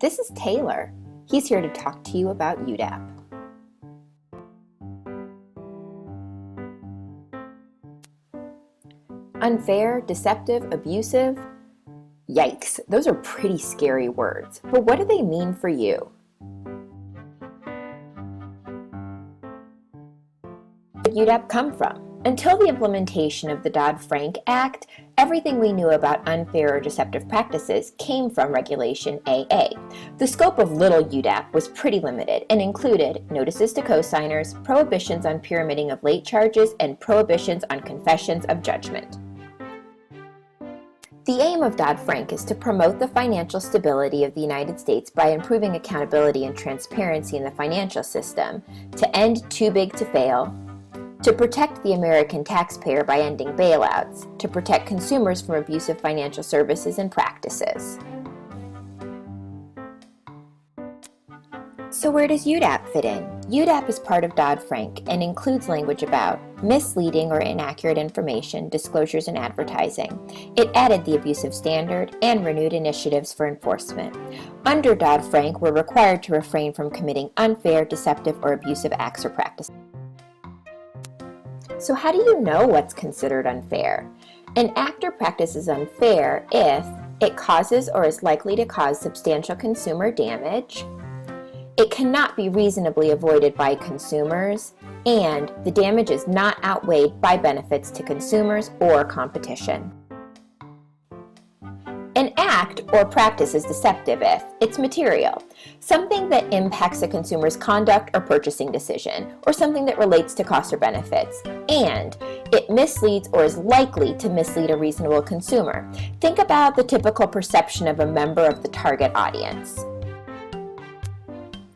This is Taylor. He's here to talk to you about UDAP. Unfair, deceptive, abusive. Yikes, those are pretty scary words. But what do they mean for you? Where did UDAP come from? Until the implementation of the Dodd-Frank Act, everything we knew about unfair or deceptive practices came from Regulation AA. The scope of little UDAP was pretty limited and included notices to cosigners, prohibitions on pyramiding of late charges, and prohibitions on confessions of judgment. The aim of Dodd-Frank is to promote the financial stability of the United States by improving accountability and transparency in the financial system, to end too big to fail, to protect the American taxpayer by ending bailouts, to protect consumers from abusive financial services and practices. So where does UDAP fit in? UDAP is part of Dodd-Frank and includes language about misleading or inaccurate information, disclosures, and advertising. It added the abusive standard and renewed initiatives for enforcement. Under Dodd-Frank, we're required to refrain from committing unfair, deceptive, or abusive acts or practices. So how do you know what's considered unfair? An act or practice is unfair if it causes or is likely to cause substantial consumer damage, it cannot be reasonably avoided by consumers, and the damage is not outweighed by benefits to consumers or competition. An act or practice is deceptive if it's material, something that impacts a consumer's conduct or purchasing decision, or something that relates to costs or benefits, and it misleads or is likely to mislead a reasonable consumer. Think about the typical perception of a member of the target audience.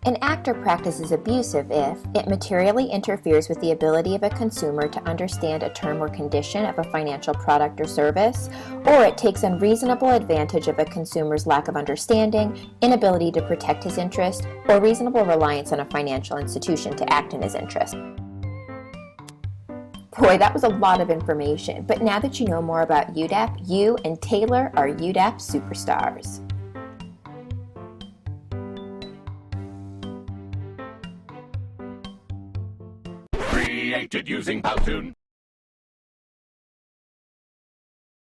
An act or practice is abusive if it materially interferes with the ability of a consumer to understand a term or condition of a financial product or service, or it takes unreasonable advantage of a consumer's lack of understanding, inability to protect his interest, or reasonable reliance on a financial institution to act in his interest. Boy, that was a lot of information, but now that you know more about UDAP, you and Taylor are UDAP superstars. Created using Powtoon.